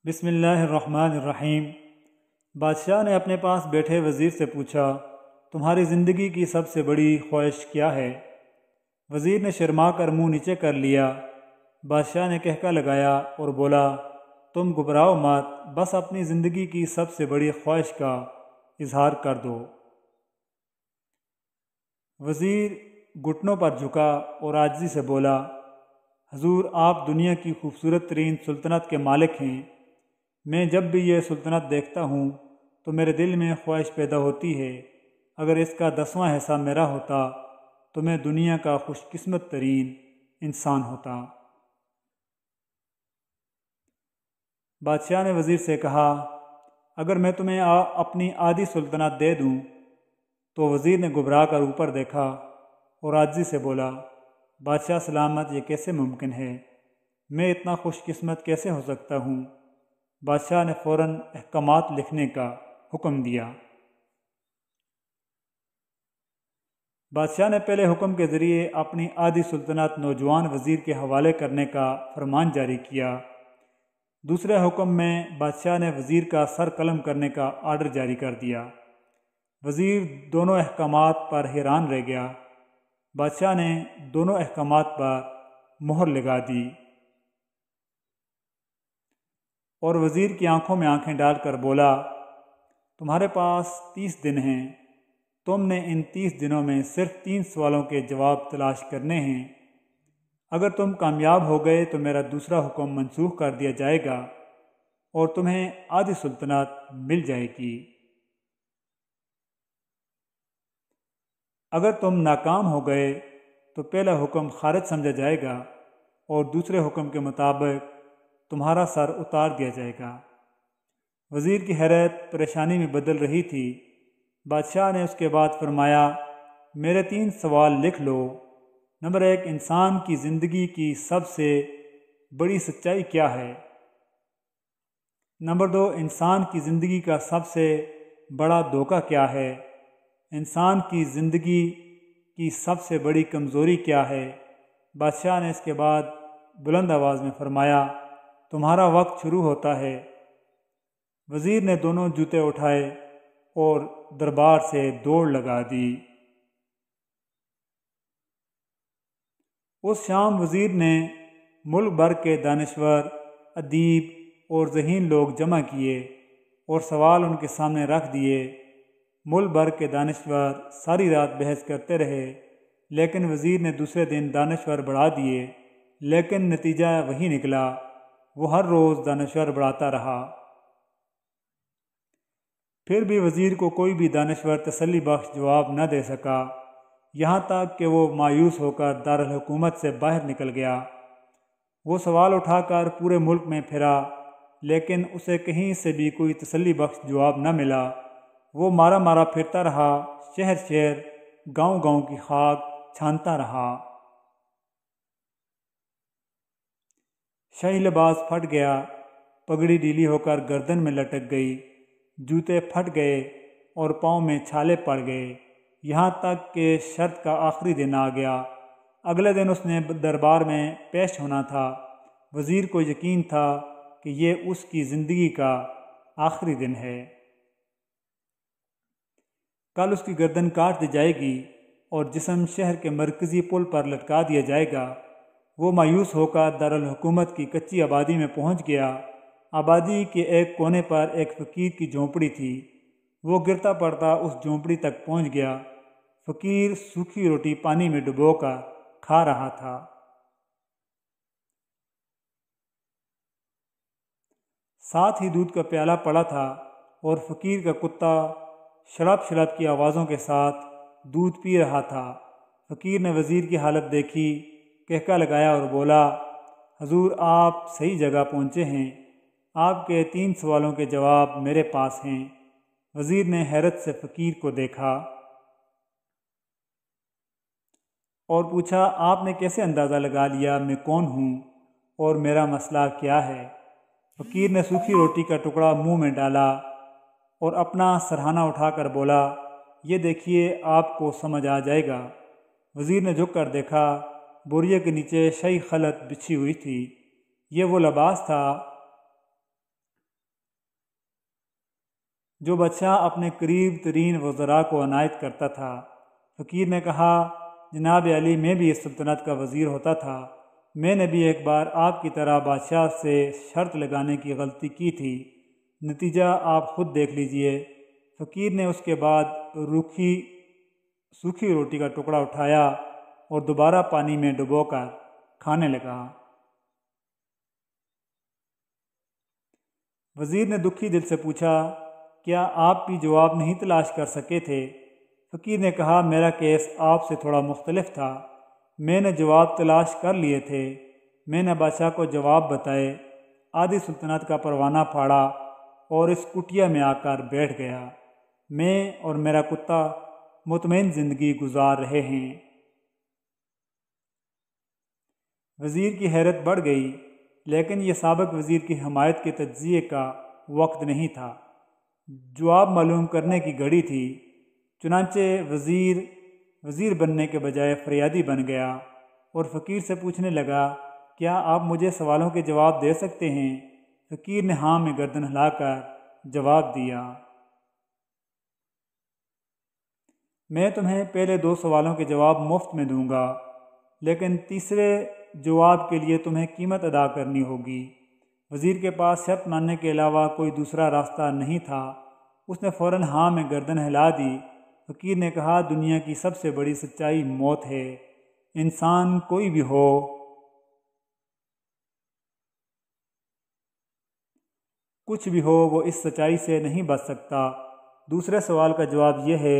بسم اللہ الرحمن الرحیم۔ بادشاہ نے اپنے پاس بیٹھے وزیر سے پوچھا، تمہاری زندگی کی سب سے بڑی خواہش کیا ہے؟ وزیر نے شرما کر منہ نیچے کر لیا۔ بادشاہ نے کہکا لگایا اور بولا، تم گھبراؤ مت، بس اپنی زندگی کی سب سے بڑی خواہش کا اظہار کر دو۔ وزیر گھٹنوں پر جھکا اور عاجزی سے بولا، حضور آپ دنیا کی خوبصورت ترین سلطنت کے مالک ہیں۔ میں جب بھی یہ سلطنت دیکھتا ہوں تو میرے دل میں خواہش پیدا ہوتی ہے، اگر اس کا 10واں حصہ میرا ہوتا تو میں دنیا کا خوش قسمت ترین انسان ہوتا۔ بادشاہ نے وزیر سے کہا، اگر میں تمہیں اپنی آدھی سلطنت دے دوں؟ تو وزیر نے گھبرا کر اوپر دیکھا اور عاجزی سے بولا، بادشاہ سلامت، یہ کیسے ممکن ہے؟ میں اتنا خوش قسمت کیسے ہو سکتا ہوں؟ بادشاہ نے فوراً احکامات لکھنے کا حکم دیا۔ بادشاہ نے پہلے حکم کے ذریعے اپنی آدھی سلطنت نوجوان وزیر کے حوالے کرنے کا فرمان جاری کیا۔ دوسرے حکم میں بادشاہ نے وزیر کا سر قلم کرنے کا آرڈر جاری کر دیا۔ وزیر دونوں احکامات پر حیران رہ گیا۔ بادشاہ نے دونوں احکامات پر مہر لگا دی اور وزیر کی آنکھوں میں آنکھیں ڈال کر بولا، تمہارے پاس 30 دن ہیں۔ تم نے ان 30 دنوں میں صرف 3 سوالوں کے جواب تلاش کرنے ہیں۔ اگر تم کامیاب ہو گئے تو میرا دوسرا حکم منسوخ کر دیا جائے گا اور تمہیں آدھی سلطنت مل جائے گی۔ اگر تم ناکام ہو گئے تو پہلا حکم خارج سمجھا جائے گا اور دوسرے حکم کے مطابق تمہارا سر اتار دیا جائے گا۔ وزیر کی حیرت پریشانی میں بدل رہی تھی۔ بادشاہ نے اس کے بعد فرمایا، میرے 3 سوال لکھ لو۔ نمبر 1، انسان کی زندگی کی سب سے بڑی سچائی کیا ہے؟ نمبر 2، انسان کی زندگی کا سب سے بڑا دھوکہ کیا ہے؟ انسان کی زندگی کی سب سے بڑی کمزوری کیا ہے؟ بادشاہ نے اس کے بعد بلند آواز میں فرمایا، تمہارا وقت شروع ہوتا ہے۔ وزیر نے دونوں جوتے اٹھائے اور دربار سے دوڑ لگا دی۔ اس شام وزیر نے ملک بھر کے دانشور، ادیب اور ذہین لوگ جمع کیے اور سوال ان کے سامنے رکھ دیے۔ ملک بھر کے دانشور ساری رات بحث کرتے رہے، لیکن وزیر نے دوسرے دن دانشور بڑھا دیے، لیکن نتیجہ وہی نکلا، وہ ہر روز دانشور بڑھاتا رہا۔ پھر بھی وزیر کو کوئی بھی دانشور تسلی بخش جواب نہ دے سکا، یہاں تک کہ وہ مایوس ہو کر دارالحکومت سے باہر نکل گیا۔ وہ سوال اٹھا کر پورے ملک میں پھرا، لیکن اسے کہیں سے بھی کوئی تسلی بخش جواب نہ ملا۔ وہ مارا مارا پھرتا رہا، شہر شہر، گاؤں گاؤں کی خاک چھانتا رہا۔ شاہی لباس پھٹ گیا، پگڑی ڈھیلی ہو کر گردن میں لٹک گئی، جوتے پھٹ گئے اور پاؤں میں چھالے پڑ گئے، یہاں تک کہ شرط کا آخری دن آ گیا۔ اگلے دن اس نے دربار میں پیش ہونا تھا۔ وزیر کو یقین تھا کہ یہ اس کی زندگی کا آخری دن ہے۔ کل اس کی گردن کاٹ دی جائے گی اور جسم شہر کے مرکزی پل پر لٹکا دیا جائے گا۔ وہ مایوس ہو کر دارالحکومت کی کچی آبادی میں پہنچ گیا۔ آبادی کے ایک کونے پر ایک فقیر کی جھونپڑی تھی۔ وہ گرتا پڑتا اس جھونپڑی تک پہنچ گیا۔ فقیر سوکھی روٹی پانی میں ڈبو کر کھا رہا تھا۔ ساتھ ہی دودھ کا پیالہ پڑا تھا اور فقیر کا کتا شڑپ شڑپ کی آوازوں کے ساتھ دودھ پی رہا تھا۔ فقیر نے وزیر کی حالت دیکھی، کہکا لگایا اور بولا، حضور آپ صحیح جگہ پہنچے ہیں، آپ کے 3 سوالوں کے جواب میرے پاس ہیں۔ وزیر نے حیرت سے فقیر کو دیکھا اور پوچھا، آپ نے کیسے اندازہ لگا لیا میں کون ہوں اور میرا مسئلہ کیا ہے؟ فقیر نے سوکھی روٹی کا ٹکڑا منہ میں ڈالا اور اپنا سرہانہ اٹھا کر بولا، یہ دیکھیے آپ کو سمجھ آ جائے گا۔ وزیر نے جھک کر دیکھا، بوریے کے نیچے شاہی خلعت بچھی ہوئی تھی۔ یہ وہ لباس تھا جو بادشاہ اپنے قریب ترین وزراء کو عنایت کرتا تھا۔ فقیر نے کہا، جناب علی، میں بھی اس سلطنت کا وزیر ہوتا تھا، میں نے بھی ایک بار آپ کی طرح بادشاہ سے شرط لگانے کی غلطی کی تھی، نتیجہ آپ خود دیکھ لیجئے۔ فقیر نے اس کے بعد سوکھی روٹی کا ٹکڑا اٹھایا اور دوبارہ پانی میں ڈبو کر کھانے لگا۔ وزیر نے دکھی دل سے پوچھا، کیا آپ بھی جواب نہیں تلاش کر سکے تھے؟ فقیر نے کہا، میرا کیس آپ سے تھوڑا مختلف تھا، میں نے جواب تلاش کر لیے تھے۔ میں نے بادشاہ کو جواب بتائے، آدھی سلطنت کا پروانہ پھاڑا اور اس کٹیا میں آ کر بیٹھ گیا۔ میں اور میرا کتا مطمئن زندگی گزار رہے ہیں۔ وزیر کی حیرت بڑھ گئی، لیکن یہ سابق وزیر کی حمایت کے تجزیے کا وقت نہیں تھا، جواب معلوم کرنے کی گھڑی تھی۔ چنانچہ وزیر بننے کے بجائے فریادی بن گیا اور فقیر سے پوچھنے لگا، کیا آپ مجھے سوالوں کے جواب دے سکتے ہیں؟ فقیر نے ہاں میں گردن ہلا کر جواب دیا، میں تمہیں پہلے 2 سوالوں کے جواب مفت میں دوں گا، لیکن تیسرے جواب کے لیے تمہیں قیمت ادا کرنی ہوگی۔ وزیر کے پاس شرط ماننے کے علاوہ کوئی دوسرا راستہ نہیں تھا، اس نے فوراً ہاں میں گردن ہلا دی۔ فقیر نے کہا، دنیا کی سب سے بڑی سچائی موت ہے، انسان کوئی بھی ہو، کچھ بھی ہو، وہ اس سچائی سے نہیں بچ سکتا۔ دوسرے سوال کا جواب یہ ہے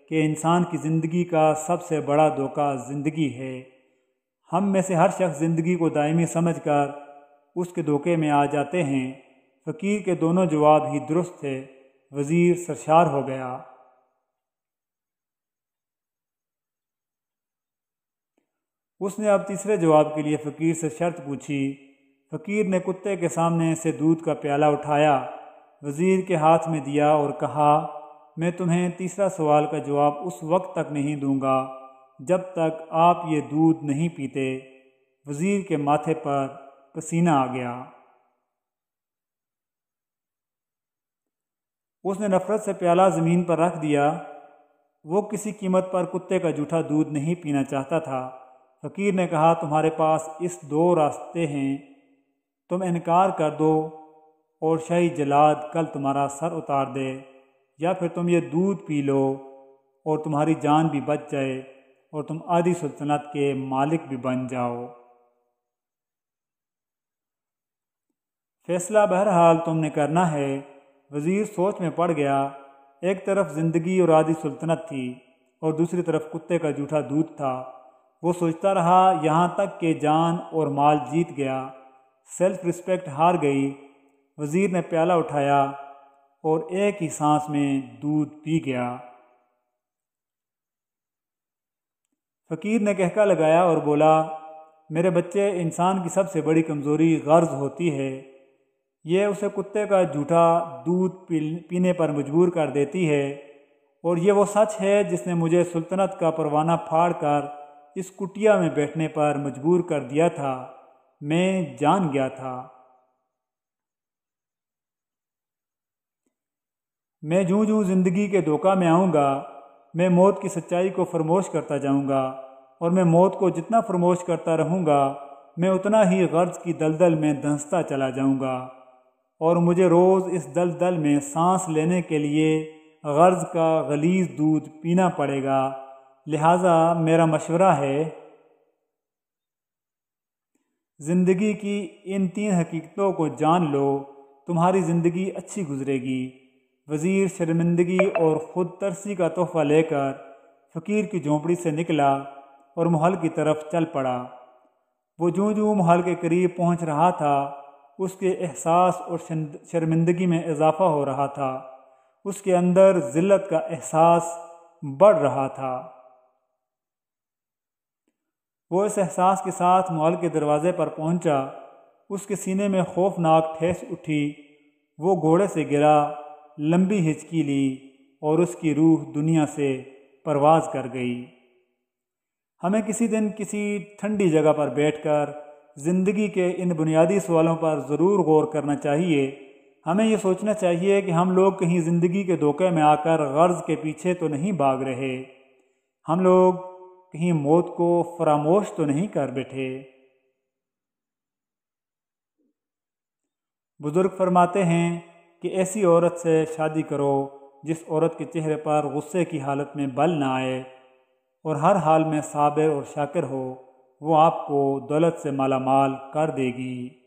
کہ انسان کی زندگی کا سب سے بڑا دھوکہ زندگی ہے۔ ہم میں سے ہر شخص زندگی کو دائمی سمجھ کر اس کے دھوکے میں آ جاتے ہیں۔ فقیر کے دونوں جواب ہی درست تھے۔ وزیر سرشار ہو گیا۔ اس نے اب تیسرے جواب کے لیے فقیر سے شرط پوچھی۔ فقیر نے کتے کے سامنے سے دودھ کا پیالہ اٹھایا، وزیر کے ہاتھ میں دیا اور کہا، میں تمہیں تیسرا سوال کا جواب اس وقت تک نہیں دوں گا جب تک آپ یہ دودھ نہیں پیتے۔ وزیر کے ماتھے پر پسینہ آ گیا۔ اس نے نفرت سے پیالہ زمین پر رکھ دیا۔ وہ کسی قیمت پر کتے کا جھوٹا دودھ نہیں پینا چاہتا تھا۔ فقیر نے کہا، تمہارے پاس اس 2 راستے ہیں، تم انکار کر دو اور شاہی جلاد کل تمہارا سر اتار دے، یا پھر تم یہ دودھ پی لو اور تمہاری جان بھی بچ جائے اور تم آدھی سلطنت کے مالک بھی بن جاؤ۔ فیصلہ بہرحال تم نے کرنا ہے۔ وزیر سوچ میں پڑ گیا۔ ایک طرف زندگی اور آدھی سلطنت تھی اور دوسری طرف کتے کا جھوٹا دودھ تھا۔ وہ سوچتا رہا یہاں تک کہ جان اور مال جیت گیا، سیلف رسپیکٹ ہار گئی۔ وزیر نے پیالہ اٹھایا اور ایک ہی سانس میں دودھ پی گیا۔ فقیر نے قہقہ لگایا اور بولا، میرے بچے، انسان کی سب سے بڑی کمزوری غرض ہوتی ہے، یہ اسے کتے کا جھوٹا دودھ پینے پر مجبور کر دیتی ہے، اور یہ وہ سچ ہے جس نے مجھے سلطنت کا پروانہ پھاڑ کر اس کٹیا میں بیٹھنے پر مجبور کر دیا تھا۔ میں جان گیا تھا۔ میں جوں جوں زندگی کے دھوکہ میں آؤں گا، میں موت کی سچائی کو فراموش کرتا جاؤں گا، اور میں موت کو جتنا فراموش کرتا رہوں گا، میں اتنا ہی غرض کی دلدل میں دھنستا چلا جاؤں گا، اور مجھے روز اس دلدل میں سانس لینے کے لیے غرض کا غلیظ دودھ پینا پڑے گا۔ لہٰذا میرا مشورہ ہے، زندگی کی ان 3 حقیقتوں کو جان لو، تمہاری زندگی اچھی گزرے گی۔ وزیر شرمندگی اور خود ترسی کا تحفہ لے کر فقیر کی جھونپڑی سے نکلا اور محل کی طرف چل پڑا۔ وہ جوں جوں محل کے قریب پہنچ رہا تھا، اس کے احساس اور شرمندگی میں اضافہ ہو رہا تھا۔ اس کے اندر ذلت کا احساس بڑھ رہا تھا۔ وہ اس احساس کے ساتھ محل کے دروازے پر پہنچا۔ اس کے سینے میں خوفناک ٹھیس اٹھی۔ وہ گھوڑے سے گرا، لمبی ہچکی لی اور اس کی روح دنیا سے پرواز کر گئی۔ ہمیں کسی دن کسی ٹھنڈی جگہ پر بیٹھ کر زندگی کے ان بنیادی سوالوں پر ضرور غور کرنا چاہیے ہمیں یہ سوچنا چاہیے کہ ہم لوگ کہیں زندگی کے دھوکے میں آ کر غرض کے پیچھے تو نہیں بھاگ رہے، ہم لوگ کہیں موت کو فراموش تو نہیں کر بیٹھے۔ بزرگ فرماتے ہیں کہ ایسی عورت سے شادی کرو جس عورت کے چہرے پر غصے کی حالت میں بل نہ آئے اور ہر حال میں صابر اور شاکر ہو، وہ آپ کو دولت سے مالا مال کر دے گی۔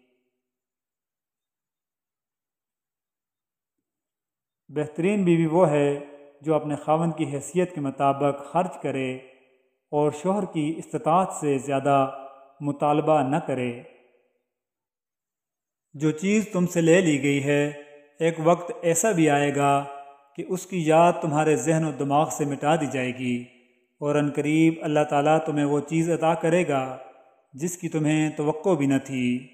بہترین بیوی وہ ہے جو اپنے خاوند کی حیثیت کے مطابق خرچ کرے اور شوہر کی استطاعت سے زیادہ مطالبہ نہ کرے۔ جو چیز تم سے لے لی گئی ہے، ایک وقت ایسا بھی آئے گا کہ اس کی یاد تمہارے ذہن و دماغ سے مٹا دی جائے گی، اور عنقریب قریب اللہ تعالیٰ تمہیں وہ چیز عطا کرے گا جس کی تمہیں توقع بھی نہ تھی۔